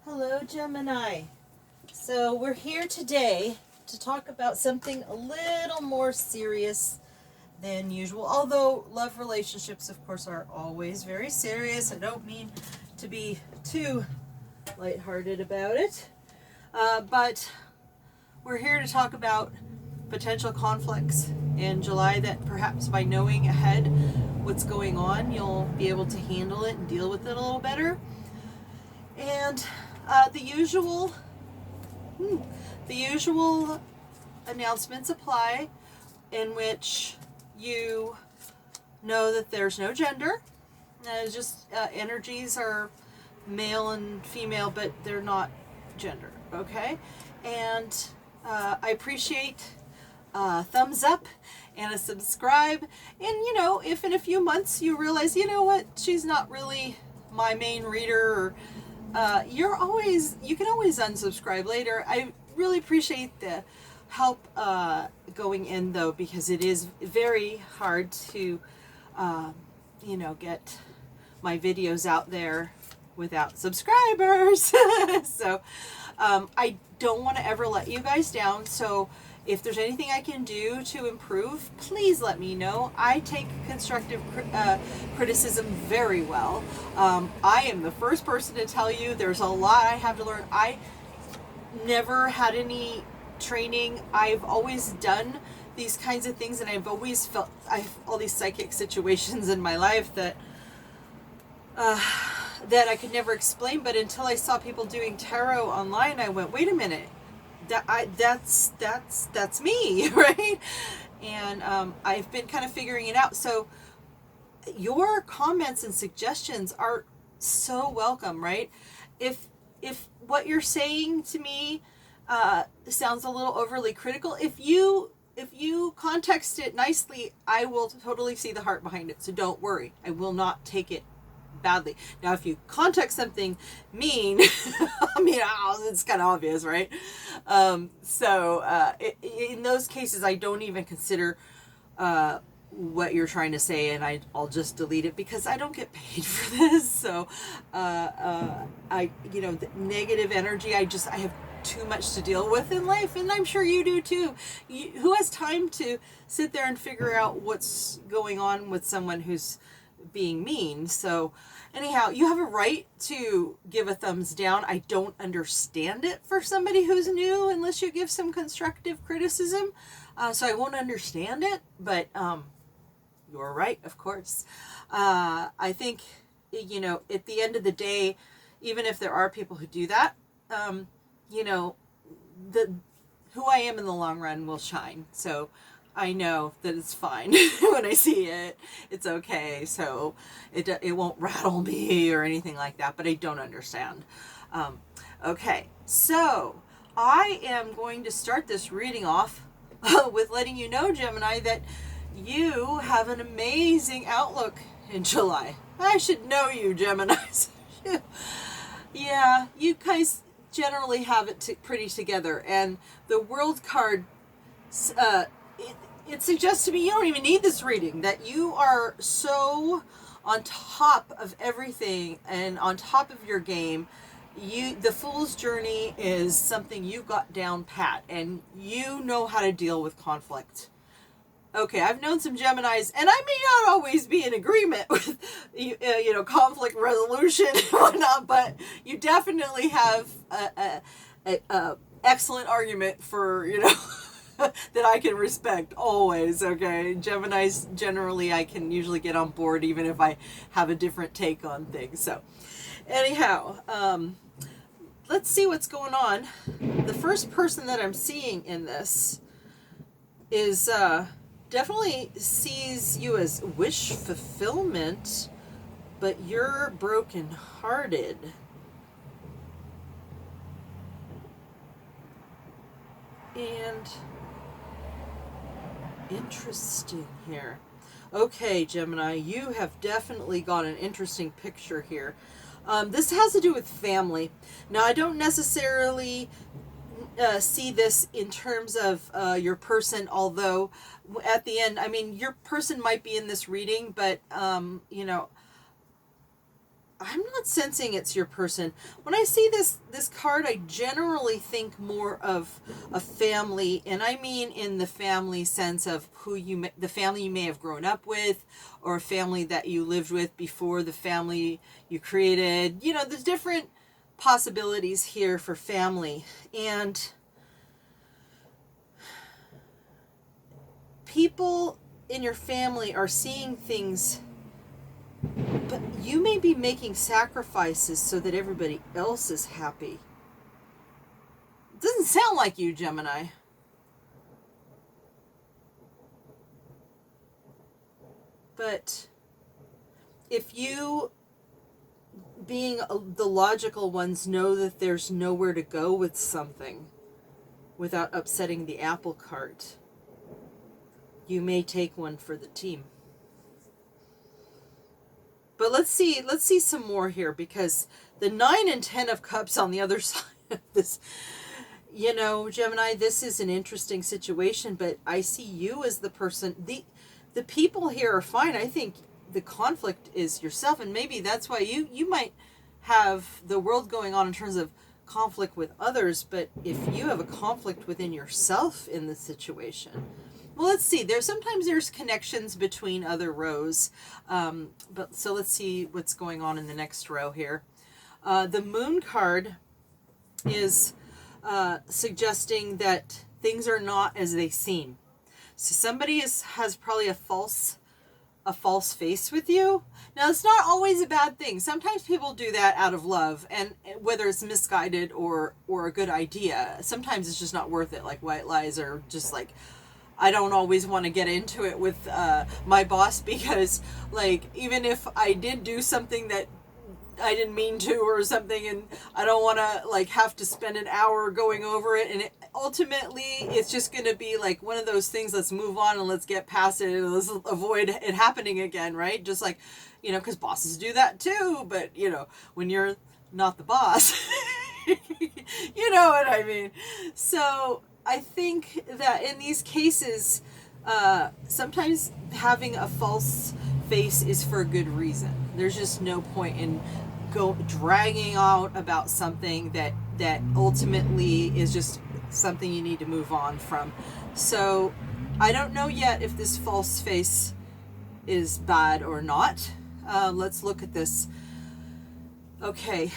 Hello, Gemini. So we're here today to talk about something a little more serious than usual. Although love relationships, of course, are always very serious. I don't mean to be too lighthearted about it. But we're here to talk about potential conflicts in July that perhaps by knowing ahead what's going on, you'll be able to handle it and deal with it a little better. And the usual announcements apply, in which you know that there's no gender. Just energies are male and female, but they're not gender. Okay, and I appreciate thumbs up and a subscribe. And if in a few months you realize, you know what, she's not really my main reader, or you can always unsubscribe later. I really appreciate the help going in, though, because it is very hard to get my videos out there without subscribers. So I don't want to ever let you guys down. So if there's anything I can do to improve, please let me know. I take constructive criticism very well. I am the first person to tell you there's a lot I have to learn. I never had any training. I've always done these kinds of things, and I've always felt I have all these psychic situations in my life that I could never explain. But until I saw people doing tarot online, I went, wait a minute. That's me, right? And I've been kind of figuring it out. So your comments and suggestions are so welcome, right? If what you're saying to me sounds a little overly critical, if you context it nicely, I will totally see the heart behind it. So don't worry, I will not take it badly. Now, if you context something mean, I mean, it's kind of obvious, right? In those cases, I don't even consider what you're trying to say, and I'll just delete it, because I don't get paid for this. So the negative energy, I have too much to deal with in life, and I'm sure you do too. Who has time to sit there and figure out what's going on with someone who's being mean? So anyhow, you have a right to give a thumbs down. I don't understand it for somebody who's new unless you give some constructive criticism. So I won't understand it, but you're right, of course. I think, at the end of the day, even if there are people who do that, who I am in the long run will shine. So I know that it's fine when I see it. It's okay. So it won't rattle me or anything like that, but I don't understand. Okay, so I am going to start this reading off with letting you know, Gemini, that you have an amazing outlook in July. I should know you, Geminis. Yeah, you guys generally have it pretty together. And the World card, it suggests to me you don't even need this reading, that you are so on top of everything and on top of your game. The Fool's Journey is something you've got down pat, and you know how to deal with conflict. Okay, I've known some Geminis, and I may not always be in agreement with, conflict resolution and whatnot, but you definitely have a excellent argument for, that I can respect always. Okay, Geminis, generally I can usually get on board even if I have a different take on things. So anyhow, let's see what's going on. The first person that I'm seeing in this is definitely sees you as wish fulfillment, but you're broken-hearted. And interesting here. Okay, Gemini, you have definitely got an interesting picture here. This has to do with family. Now, I don't necessarily see this in terms of your person, although at the end, I mean, your person might be in this reading, but I'm not sensing it's your person. When I see this card, I generally think more of a family, and I mean in the family sense of the family you may have grown up with, or a family that you lived with before the family you created. You know, there's different possibilities here for family, and people in your family are seeing things. But you may be making sacrifices so that everybody else is happy. It doesn't sound like you, Gemini. But if you, being the logical ones, know that there's nowhere to go with something without upsetting the apple cart, you may take one for the team. But let's see some more here, because the 9 and 10 of cups on the other side of this, you know, Gemini, this is an interesting situation, but I see you as the person. The people here are fine. I think the conflict is yourself, and maybe that's why you might have the world going on in terms of conflict with others, but if you have a conflict within yourself in this situation, well, let's see. Sometimes there's connections between other rows, but so let's see what's going on in the next row here. The Moon card is suggesting that things are not as they seem. So somebody has probably a false face with you. Now, it's not always a bad thing. Sometimes people do that out of love, and whether it's misguided or a good idea, sometimes it's just not worth it. Like white lies, or just like, I don't always want to get into it with my boss, because like, even if I did do something that I didn't mean to or something, and I don't want to like have to spend an hour going over it, and ultimately it's just going to be like one of those things, let's move on and let's get past it and let's avoid it happening again, right? Just like, you know, because bosses do that too, but you know, when you're not the boss, you know what I mean? So I think that in these cases, sometimes having a false face is for a good reason. There's just no point in dragging out about something that ultimately is just something you need to move on from. So I don't know yet if this false face is bad or not. Let's look at this. Okay.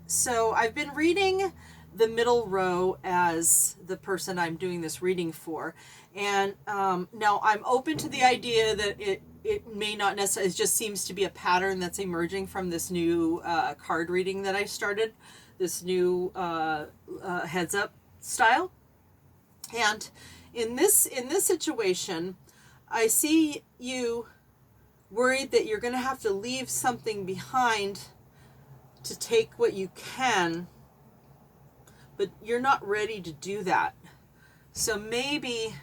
So I've been reading the middle row as the person I'm doing this reading for. And now I'm open to the idea that it may not necessarily, it just seems to be a pattern that's emerging from this new card reading that I started, this new heads up style. And in this situation, I see you worried that you're going to have to leave something behind to take what you can, but you're not ready to do that. So maybe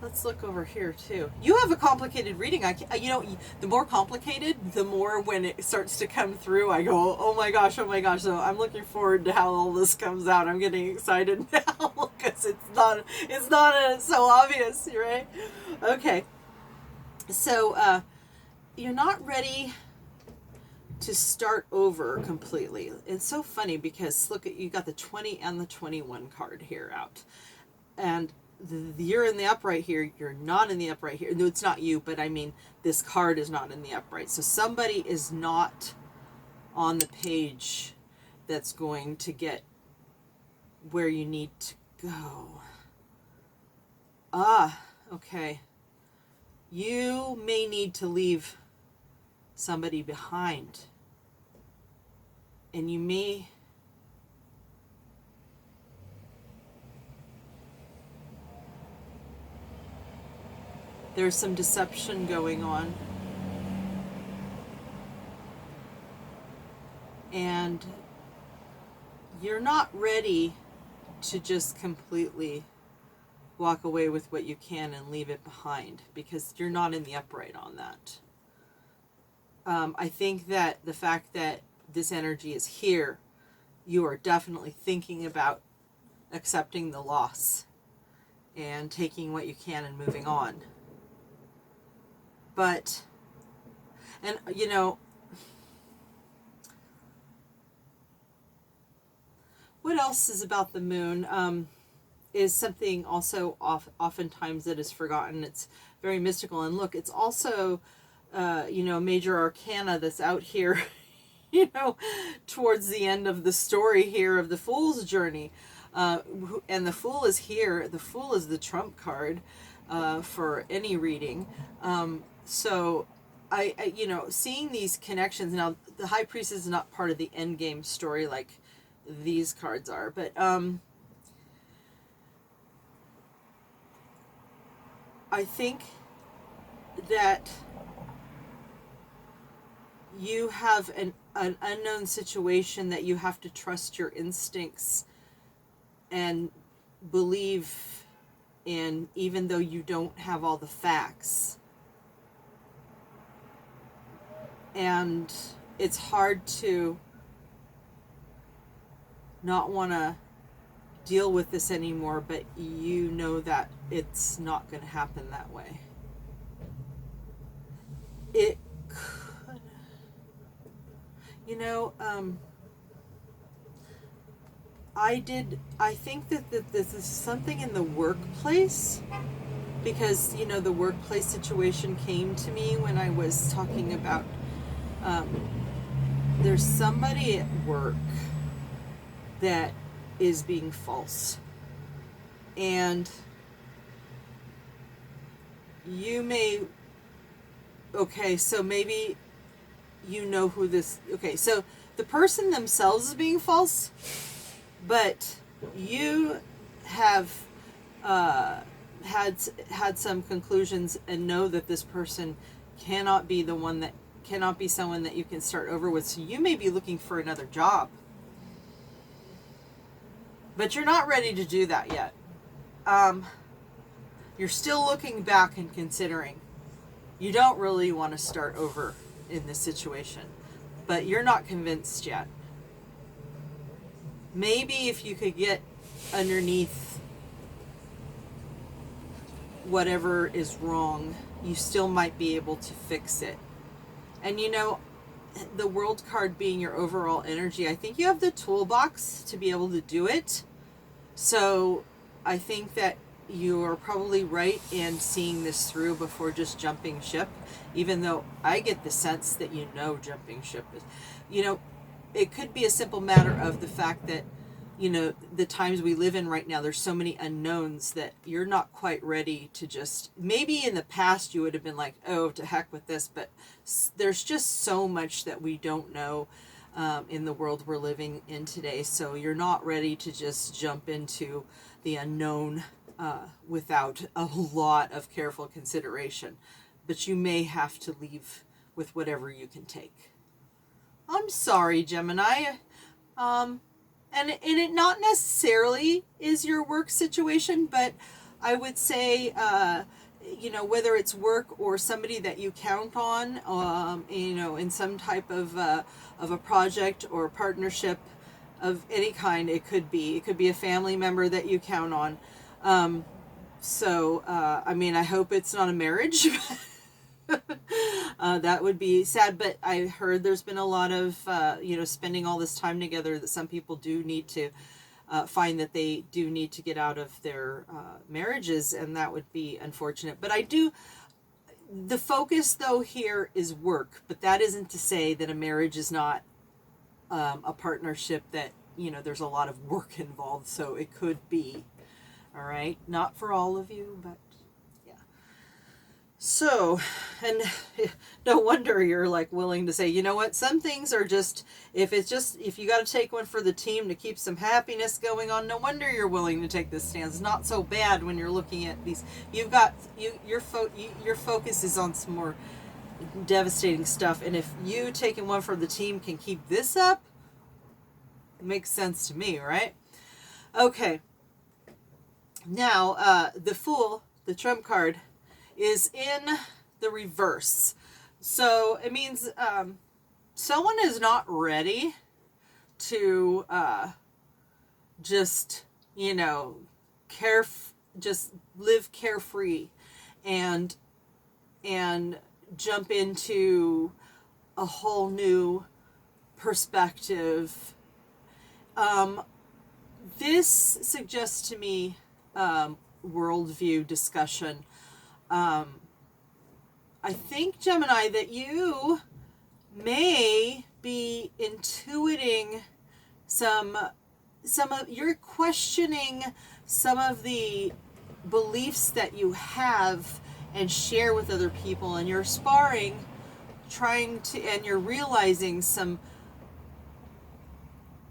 let's look over here too. You have a complicated reading. You know, the more complicated, the more when it starts to come through, I go, oh my gosh. So I'm looking forward to how all this comes out. I'm getting excited now because it's not so obvious, right? Okay. So you're not ready to start over completely. It's so funny because look at, you got the 20 and the 21 card here out, and you're in the upright here, you're not in the upright here. No, it's not you, but I mean this card is not in the upright, so somebody is not on the page that's going to get where you need to go. Okay, you may need to leave somebody behind, and you may there's some deception going on, and you're not ready to just completely walk away with what you can and leave it behind, because you're not in the upright on that. I think that the fact that this energy is here, you are definitely thinking about accepting the loss and taking what you can and moving on. But, and you know, what else is about the moon? Is something also oftentimes that is forgotten. It's very mystical. And look, it's also, you know, major arcana that's out here, you know, towards the end of the story here of the Fool's journey. And the Fool is here. The Fool is the trump card for any reading. So I, you know, seeing these connections. Now, the High Priest is not part of the end game story like these cards are, but I think that you have an unknown situation that you have to trust your instincts and believe in, even though you don't have all the facts. And it's hard to not want to deal with this anymore, but you know that it's not going to happen that way. It could, you know, I think that this is something in the workplace, because, you know, the workplace situation came to me when I was talking about, there's somebody at work that is being false. And you may, okay, so maybe you know who this, okay, so the person themselves is being false, but you have had some conclusions and know that this person cannot be the one that, cannot be someone that you can start over with. So you may be looking for another job, but you're not ready to do that yet. You're still looking back and considering. You don't really want to start over in this situation, but you're not convinced yet. Maybe if you could get underneath whatever is wrong, you still might be able to fix it. And you know, the World card being your overall energy, I think you have the toolbox to be able to do it. So I think that you are probably right in seeing this through before just jumping ship, even though I get the sense that, you know, jumping ship is, you know, it could be a simple matter of the fact that, you know, the times we live in right now, there's so many unknowns that you're not quite ready to just, maybe in the past you would have been like, oh, to heck with this, but there's just so much that we don't know in the world we're living in today. So you're not ready to just jump into the unknown without a lot of careful consideration, but you may have to leave with whatever you can take. I'm sorry, Gemini. And it not necessarily is your work situation, but I would say, you know, whether it's work or somebody that you count on, you know, in some type of a project or partnership of any kind, it could be a family member that you count on. So, I mean, I hope it's not a marriage. That would be sad, but I heard there's been a lot of, you know, spending all this time together, that some people do need to find that they do need to get out of their marriages, and that would be unfortunate. But the focus though here is work, but that isn't to say that a marriage is not a partnership that, you know, there's a lot of work involved, so it could be, all right, not for all of you, but so, and no wonder you're like willing to say, you know what, some things are just, if you got to take one for the team to keep some happiness going on, no wonder you're willing to take this stance. It's not so bad when you're looking at these. Your focus is on some more devastating stuff, and if you taking one for the team can keep this up, it makes sense to me, right? Okay. Now, the Fool, the trump card, is in the reverse. So it means someone is not ready to just, you know, just live carefree and jump into a whole new perspective. This suggests to me worldview discussion. I think, Gemini, that you may be intuiting some of, you're questioning some of the beliefs that you have and share with other people, and you're sparring, and you're realizing some.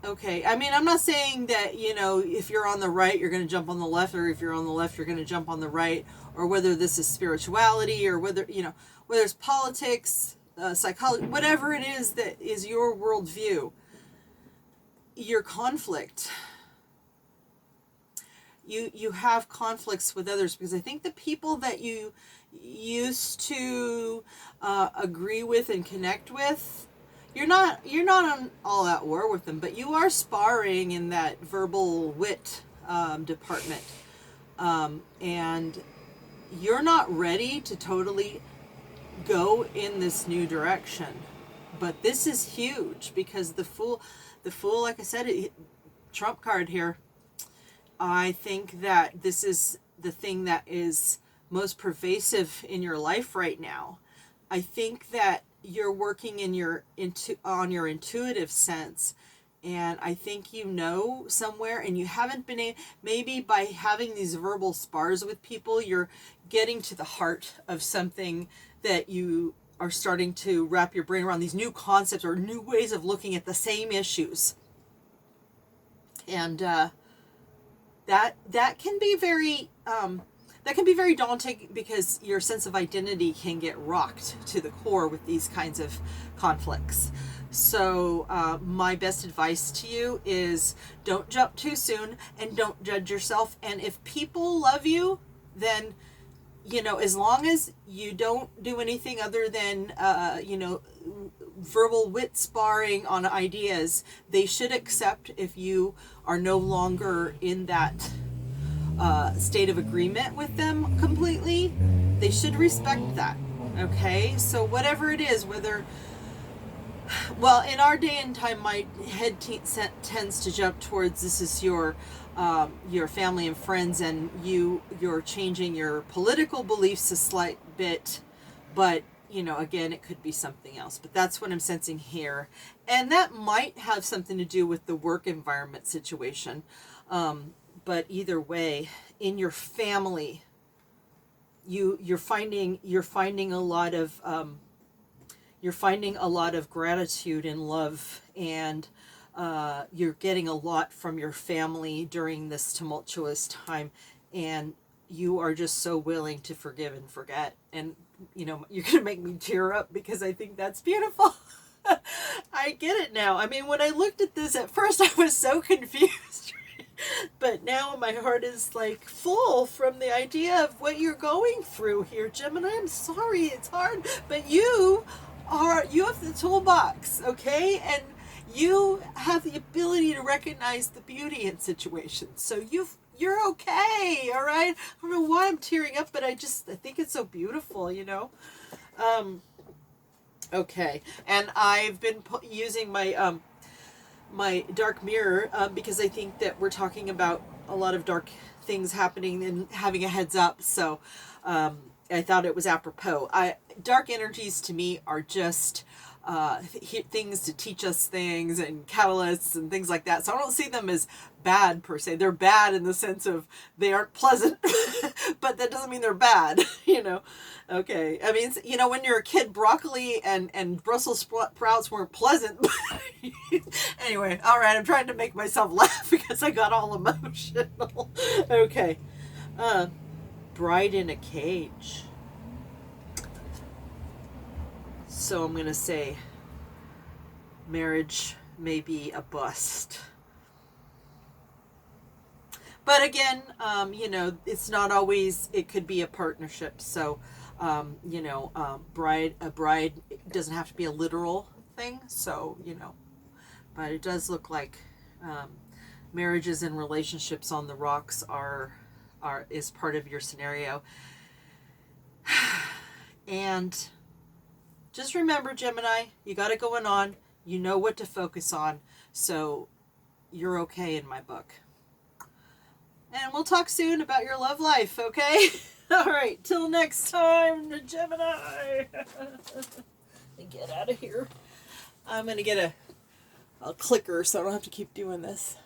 Okay, I mean, I'm not saying that, if you're on the right, you're going to jump on the left, or if you're on the left, you're going to jump on the right, or whether this is spirituality, or whether it's politics, psychology, whatever it is that is your worldview, your conflict. You have conflicts with others, because I think the people that you used to agree with and connect with, you're not on all at war with them, but you are sparring in that verbal wit department, and you're not ready to totally go in this new direction. But this is huge, because the fool, like I said, trump card here. I think that this is the thing that is most pervasive in your life right now. I think that you're working on your intuitive sense, and I think somewhere, and you haven't been maybe by having these verbal spars with people, you're getting to the heart of something that you are starting to wrap your brain around, these new concepts or new ways of looking at the same issues. And that can be very daunting, because your sense of identity can get rocked to the core with these kinds of conflicts. So my best advice to you is, don't jump too soon, and don't judge yourself. And if people love you, then as long as you don't do anything other than verbal wit sparring on ideas, they should accept if you are no longer in that state of agreement with them completely. They should respect that. Okay, so whatever it is, in our day and time, my head tends to jump towards, this is your family and friends, and you're changing your political beliefs a slight bit, but again, it could be something else. But that's what I'm sensing here, and that might have something to do with the work environment situation. But either way, in your family, you're finding a lot of gratitude and love, and you're getting a lot from your family during this tumultuous time, and you are just so willing to forgive and forget. And you're gonna make me tear up, because I think that's beautiful. I get it now. I mean, when I looked at this at first, I was so confused. But now my heart is like full from the idea of what you're going through here, Gemini. I'm sorry, it's hard, but you have the toolbox, okay? And you have the ability to recognize the beauty in situations. So you're okay, all right? I don't know why I'm tearing up, but I think it's so beautiful, Okay, and I've been using my dark mirror, because I think that we're talking about a lot of dark things happening and having a heads up. So I thought it was apropos. Dark energies to me are just things to teach us things, and catalysts and things like that. So I don't see them as bad per se. They're bad in the sense of they aren't pleasant, but that doesn't mean they're bad, Okay. I mean, when you're a kid, broccoli and Brussels sprouts weren't pleasant. Anyway, all right. I'm trying to make myself laugh because I got all emotional. Okay. Bride in a cage. So I'm going to say marriage may be a bust. But again, it's not always, it could be a partnership. So, a bride doesn't have to be a literal thing. So, but it does look like marriages and relationships on the rocks is part of your scenario. And just remember, Gemini, you got it going on. You know what to focus on. So you're okay in my book. And we'll talk soon about your love life, okay? All right, till next time, Gemini. Get out of here. I'm going to get a clicker so I don't have to keep doing this.